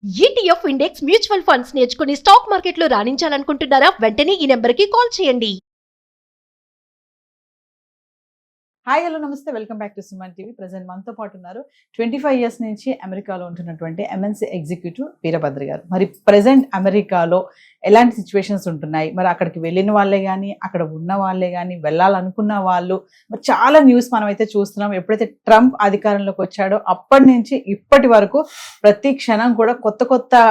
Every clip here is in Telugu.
ఈటీఎఫ్ ఇండెక్స్ మ్యూచువల్ ఫండ్స్ నేర్చుకుని స్టాక్ మార్కెట్లో రాణించాలనుకుంటున్నారా? వెంటనే ఈ నెంబర్కి కాల్ చేయండి. హాయ్ హలో నమస్తే, welcome back to Suman TV. Present మనతో పాటు ఉన్నారు 25 ఇయర్స్ నుంచి అమెరికాలో ఉంటున్నటువంటి ఎంఎన్సీ ఎగ్జిక్యూటివ్ వీరభద్ర గారు. మరి ప్రజెంట్ అమెరికాలో ఎలాంటి సిచ్యువేషన్స్ ఉంటున్నాయి, మరి అక్కడికి వెళ్ళిన వాళ్ళే కానీ అక్కడ ఉన్న వాళ్ళే కానీ వెళ్ళాలనుకున్న వాళ్ళు, మరి చాలా న్యూస్ మనం అయితే చూస్తున్నాం. ఎప్పుడైతే ట్రంప్ అధికారంలోకి వచ్చాడో అప్పటి నుంచి ఇప్పటి వరకు ప్రతి క్షణం కూడా కొత్త కొత్త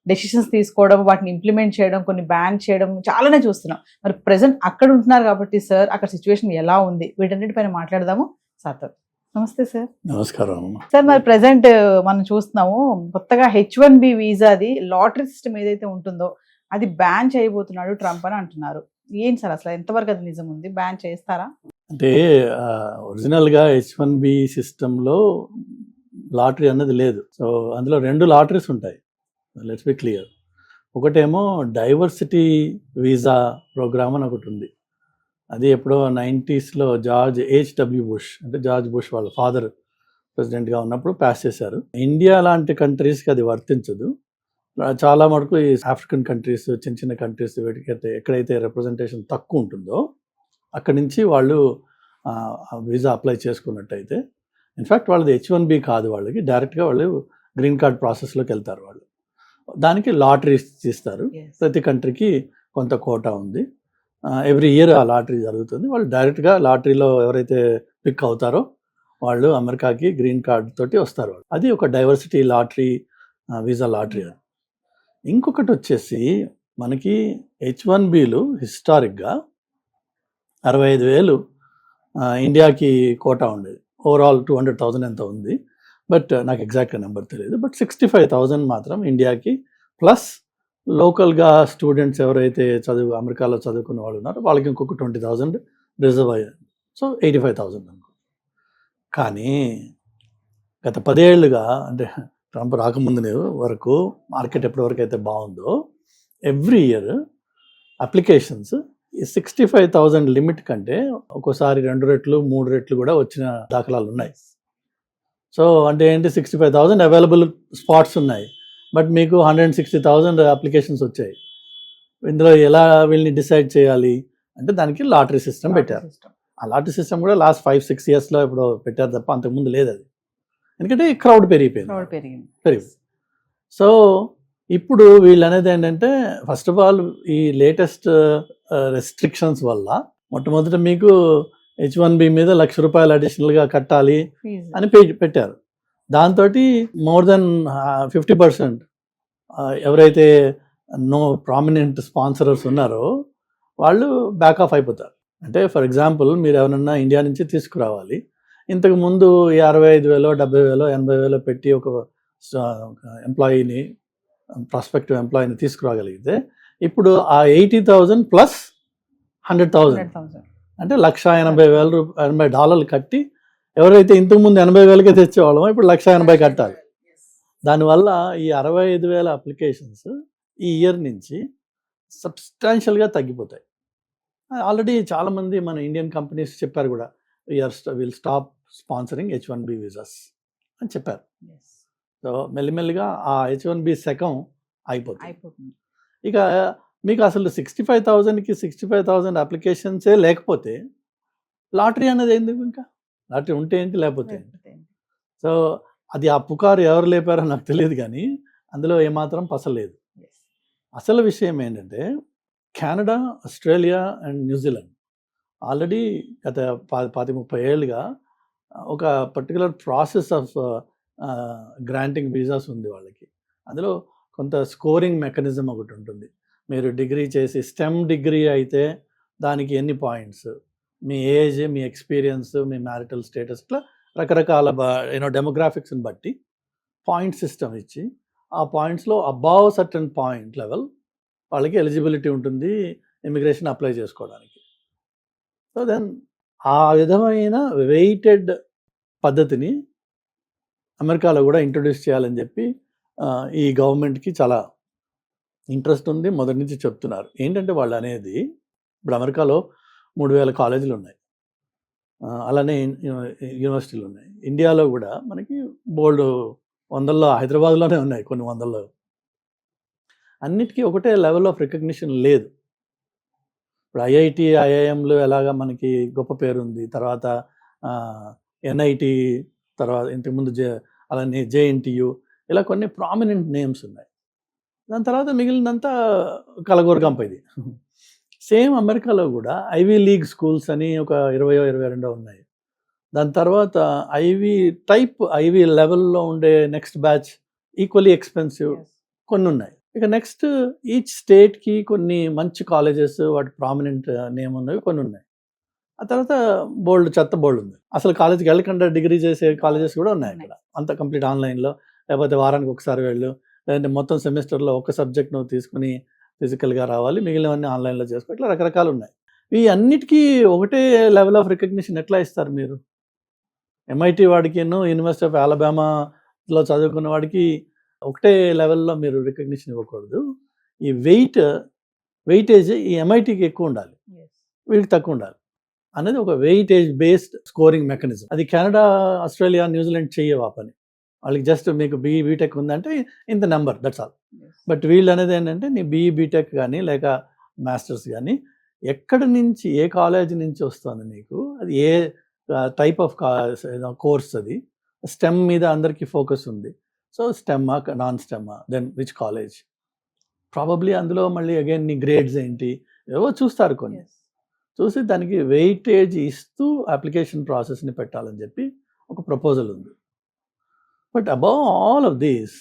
డెసిషన్స్ తీసుకోవడం, వాటిని ఇంప్లిమెంట్ చేయడం, కొన్ని బ్యాన్ చేయడం చాలానే చూస్తున్నాం. మరి ప్రెసెంట్ అక్కడ ఉంటున్నారు కాబట్టి సార్, అక్కడ సిచ్యువేషన్ ఎలా ఉంది, వీటన్నిటిపైన మాట్లాడదాము సార్తో. నమస్తే సార్. నమస్కారం సార్. మరి ప్రెసెంట్ మనం చూస్తున్నాము, కొత్తగా H1B వీసాది లాటరీ సిస్టమ్ ఏదైతే ఉంటుందో అది బ్యాన్ చేయబోతున్నాడు ట్రంప్ అని అంటున్నారు. ఏంటి సార్ అసలు ఎంతవరకు అది నిజం ఉంది? బ్యాన్ చేస్తారా? అంటే ఒరిజినల్గా H1B సిస్టంలో లాటరీ అన్నది లేదు. సో అందులో 2 లాటరీస్ ఉంటాయి. Let's be clear. ఒకటేమో డైవర్సిటీ వీసా ప్రోగ్రామ్ అని ఒకటి ఉంది. అది ఎప్పుడో 90sలో జార్జ్ H.W. బుష్, అంటే జార్జ్ బుష్ వాళ్ళ ఫాదర్ ప్రెసిడెంట్గా ఉన్నప్పుడు పాస్ చేశారు. ఇండియా లాంటి కంట్రీస్కి అది వర్తించదు. చాలా మటుకు ఈ ఆఫ్రికన్ కంట్రీస్, చిన్న చిన్న కంట్రీస్, వీటికైతే ఎక్కడైతే రిప్రజెంటేషన్ తక్కువ ఉంటుందో అక్కడి నుంచి వాళ్ళు వీసా అప్లై చేసుకున్నట్టయితే, ఇన్ఫ్యాక్ట్ వాళ్ళది H1B కాదు, వాళ్ళకి డైరెక్ట్గా వాళ్ళు గ్రీన్ కార్డ్ ప్రాసెస్లోకి వెళ్తారు. వాళ్ళు దానికి లాటరీ ఇస్తారు. ప్రతి కంట్రీకి కొంత కోటా ఉంది. ఎవ్రీ ఇయర్ ఆ లాటరీ జరుగుతుంది. వాళ్ళు డైరెక్ట్గా లాటరీలో ఎవరైతే పిక్ అవుతారో వాళ్ళు అమెరికాకి గ్రీన్ కార్డ్ తోటి వస్తారు. అది ఒక డైవర్సిటీ లాటరీ, వీసా లాటరీ. ఇంకొకటి వచ్చేసి మనకి H1Bలు హిస్టారిక్గా 65,000 ఇండియాకి కోటా ఉండేది. ఓవరాల్ 200,000 ఎంత ఉంది, బట్ నాకు ఎగ్జాక్ట్గా నెంబర్ తెలియదు. బట్ 65,000 మాత్రం ఇండియాకి, ప్లస్ లోకల్గా స్టూడెంట్స్ ఎవరైతే అమెరికాలో చదువుకున్న వాళ్ళు ఉన్నారో వాళ్ళకి ఇంకొక 20,000 రిజర్వ్ అయ్యారు. సో 85,000 అనుకో. కానీ గత 10 ఏళ్ళుగా, అంటే ట్రంప్ రాకముందు వరకు మార్కెట్ ఎప్పటివరకు అయితే బాగుందో, ఎవ్రీ ఇయర్ అప్లికేషన్స్ ఈ 65,000 లిమిట్ కంటే ఒక్కోసారి 2 రెట్లు 3 రెట్లు కూడా వచ్చిన దాఖలాలు ఉన్నాయి. సో అంటే ఏంటి, 65,000 అవైలబుల్ స్పాట్స్ ఉన్నాయి, బట్ మీకు 160,000 అప్లికేషన్స్ వచ్చాయి. ఇందులో ఎలా వీళ్ళని డిసైడ్ చేయాలి అంటే దానికి లాటరీ సిస్టమ్ పెట్టారు. ఆ లాటరీ సిస్టమ్ కూడా లాస్ట్ 5-6 ఇయర్స్లో ఇప్పుడు పెట్టారు తప్ప అంతకుముందు లేదు అది. ఎందుకంటే క్రౌడ్ పెరిగిపోయింది. సో ఇప్పుడు వీళ్ళు అనేది ఏంటంటే, ఫస్ట్ ఆఫ్ ఆల్ ఈ లేటెస్ట్ రెస్ట్రిక్షన్స్ వల్ల మొట్టమొదట మీకు H1B మీద ₹1,00,000 అడిషనల్గా కట్టాలి అని పెట్టారు. దాంతో మోర్ దెన్ 50% ఎవరైతే నో ప్రామినెంట్ స్పాన్సరర్స్ ఉన్నారో వాళ్ళు బ్యాక్ ఆఫ్ అయిపోతారు. అంటే ఫర్ ఎగ్జాంపుల్, మీరు ఎవరన్నా ఇండియా నుంచి తీసుకురావాలి, ఇంతకుముందు 65,000, 70,000, 80,000 పెట్టి ఒక ఎంప్లాయీని, ప్రాస్పెక్టివ్ ఎంప్లాయీని తీసుకురాగలిగితే, ఇప్పుడు ఆ 80,000 ప్లస్ 100,000 అంటే $180,000 కట్టి, ఎవరైతే ఇంతకుముందు 80,000కే తెచ్చేవాళ్ళమో ఇప్పుడు 180,000 కట్టాలి. దానివల్ల ఈ 65,000 అప్లికేషన్స్ ఈ ఇయర్ నుంచి సబ్స్టాన్షియల్గా తగ్గిపోతాయి. ఆల్రెడీ చాలామంది మన ఇండియన్ కంపెనీస్ చెప్పారు కూడా, will stop sponsoring H1B visas అని చెప్పారు. సో మెల్లిమెల్లిగా ఆ H1B శకం అయిపోతుంది. ఇక మీకు అసలు 65,000కి 65,000 అప్లికేషన్సే లేకపోతే లాటరీ అనేది ఎందుకు? ఇంకా లాటరీ ఉంటే ఏంటి, లేకపోతే ఏంటి? సో అది ఆ పుకారు ఎవరు లేపారో నాకు తెలియదు, కానీ అందులో ఏమాత్రం పసలేదు. అసలు విషయం ఏంటంటే, Canada, Australia and New Zealand already గత 30 ఏళ్ళుగా ఒక particular process of granting visas ఉంది వాళ్ళకి. అందులో కొంత స్కోరింగ్ మెకానిజం ఒకటి ఉంటుంది. మీరు డిగ్రీ చేసి, స్టెమ్ డిగ్రీ అయితే దానికి ఎన్ని పాయింట్స్, మీ ఏజ్, మీ ఎక్స్పీరియన్స్, మీ మ్యారిటల్ స్టేటస్, ఇట్లా రకరకాల డెమోగ్రాఫిక్స్ని బట్టి పాయింట్ సిస్టమ్ ఇచ్చి, ఆ పాయింట్స్లో అబౌవ్ సర్టన్ పాయింట్ లెవెల్ వాళ్ళకి ఎలిజిబిలిటీ ఉంటుంది ఇమిగ్రేషన్ అప్లై చేసుకోవడానికి. సో దెన్ ఆ విధమైన వెయిటెడ్ పద్ధతిని అమెరికాలో కూడా ఇంట్రొడ్యూస్ చేయాలని చెప్పి ఈ గవర్నమెంట్కి చాలా ఇంట్రెస్ట్ ఉంది. మొదటి నుంచి చెప్తున్నారు. ఏంటంటే వాళ్ళు అనేది, ఇప్పుడు అమెరికాలో 3,000 కాలేజీలు ఉన్నాయి, అలానే యూనివర్సిటీలు ఉన్నాయి. ఇండియాలో కూడా మనకి బోల్డ్ వందల్లో, హైదరాబాద్లోనే ఉన్నాయి కొన్ని వందల్లో అన్నిటికీ ఒకటే లెవెల్ ఆఫ్ రికగ్నిషన్ లేదు. ఇప్పుడు ఐఐటి ఐఐఎంలు ఎలాగా మనకి గొప్ప పేరు ఉంది, తర్వాత ఎన్ఐటి, తర్వాత ఇంతకుముందు అలానే జేఎన్టీయు, ఇలా కొన్ని ప్రామినెంట్ నేమ్స్ ఉన్నాయి. దాని తర్వాత మిగిలినంతా కలగోరగంప ఇది. సేమ్ అమెరికాలో కూడా ఐవీ లీగ్ స్కూల్స్ అని ఒక 22 ఉన్నాయి. దాని తర్వాత ఐవీ లెవెల్లో ఉండే నెక్స్ట్ బ్యాచ్ ఈక్వల్లీ ఎక్స్పెన్సివ్ కొన్ని ఉన్నాయి. ఇక నెక్స్ట్ ఈచ్ స్టేట్కి కొన్ని మంచి కాలేజెస్, వాటి ప్రామినెంట్ నేమ్ ఉన్నవి కొన్ని ఉన్నాయి. ఆ తర్వాత చెత్త బోల్డ్ ఉంది. అసలు కాలేజ్కి వెళ్ళకుండా డిగ్రీ చేసే కాలేజెస్ కూడా ఉన్నాయి అక్కడ. అంత కంప్లీట్ ఆన్లైన్లో, లేకపోతే వారానికి ఒకసారి వెళ్ళు, లేదంటే మొత్తం సెమిస్టర్లో ఒక సబ్జెక్ట్ నువ్వు తీసుకుని ఫిజికల్గా రావాలి, మిగిలినవన్నీ ఆన్లైన్లో చేసుకో, ఇట్లా రకరకాలు ఉన్నాయి. ఈ అన్నిటికీ ఒకటే లెవెల్ ఆఫ్ రికగ్నిషన్ ఎట్లా ఇస్తారు మీరు? ఎంఐటి వాడికి, యూనివర్సిటీ ఆఫ్ అలబామాలో చదువుకున్న వాడికి ఒకటే లెవెల్లో మీరు రికగ్నిషన్ ఇవ్వకూడదు. ఈ వెయిటేజ్ ఈ ఎంఐటికి ఎక్కువ ఉండాలి, వీడికి తక్కువ ఉండాలి అనేది ఒక వెయిటేజ్ బేస్డ్ స్కోరింగ్ మెకానిజం. అది కెనడా, ఆస్ట్రేలియా, న్యూజిలాండ్ చేయవు ఆ పని. వాళ్ళకి జస్ట్ మీకు బీటెక్ ఉందంటే ఇంత నెంబర్, దట్స్ ఆల్. బట్ వీళ్ళు అనేది ఏంటంటే నీ బీటెక్ కానీ లేక మాస్టర్స్ కానీ ఎక్కడి నుంచి, ఏ కాలేజ్ నుంచి వస్తుంది నీకు, అది ఏ టైప్ ఆఫ్ కోర్స్, అది స్టెమ్ మీద అందరికీ ఫోకస్ ఉంది. సో స్టెమ్మా, నాన్ స్టెమ్మా, దెన్ విచ్ కాలేజ్, ప్రాబబ్లీ అందులో మళ్ళీ అగైన్ నీ గ్రేడ్స్ ఏంటి ఏవో చూస్తారు. కొన్ని చూసి దానికి వెయిటేజ్ ఇస్తూ అప్లికేషన్ ప్రాసెస్ని పెట్టాలని చెప్పి ఒక ప్రపోజల్ ఉంది. But above all of these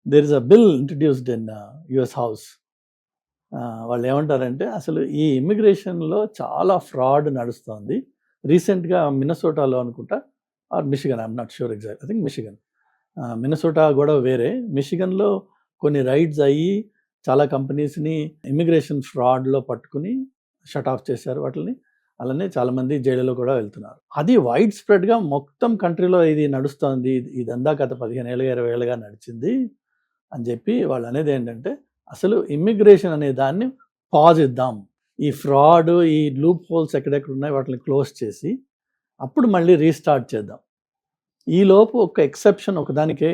there is a bill introduced in US house. వాళ్ళు ఏమంటారంటే అసలు ఈ ఇమ్మిగ్రేషన్లో చాలా ఫ్రాడ్ నడుస్తుంది. రీసెంట్గా మిన్నసోటాలో అనుకుంటా, or Michigan, I'm not sure exact, I think Michigan, Minnesota కూడా వేరే, మిషిగన్లో కొన్ని రైడ్స్ అయ్యి చాలా కంపెనీస్ని ఇమిగ్రేషన్ ఫ్రాడ్లో పట్టుకుని షట్ ఆఫ్ చేశారు వాటిని. అలానే చాలామంది జైలులో కూడా వెళ్తున్నారు. అది వైడ్ స్ప్రెడ్గా మొత్తం కంట్రీలో ఇది నడుస్తుంది. ఇదంతా గత 15 ఏళ్ళుగా 20 ఏళ్ళుగా నడిచింది అని చెప్పి వాళ్ళు అనేది ఏంటంటే అసలు ఇమ్మిగ్రేషన్ అనే దాన్ని పాజ్ ఇద్దాం, ఈ ఫ్రాడ్, ఈ లూప్ హోల్స్ ఎక్కడెక్కడ ఉన్నాయి వాటిని క్లోజ్ చేసి అప్పుడు మళ్ళీ రీస్టార్ట్ చేద్దాం. ఈలోపు ఒక ఎక్సెప్షన్ ఒకదానికే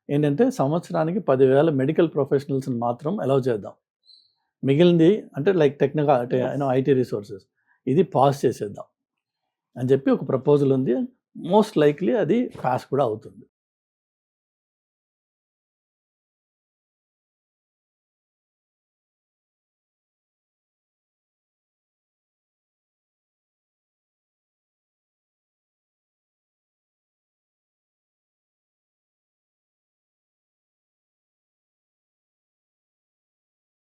ఏంటంటే సంవత్సరానికి 10,000 మెడికల్ ప్రొఫెషనల్స్ని మాత్రం అలౌ చేద్దాం. మిగిలింది అంటే లైక్ టెక్నికల్, అంటే ఐటీ రిసోర్సెస్, ఇది పాస్ చేసేద్దాం అని చెప్పి ఒక ప్రపోజల్ ఉంది. మోస్ట్ లైక్లీ అది పాస్ కూడా అవుతుంది.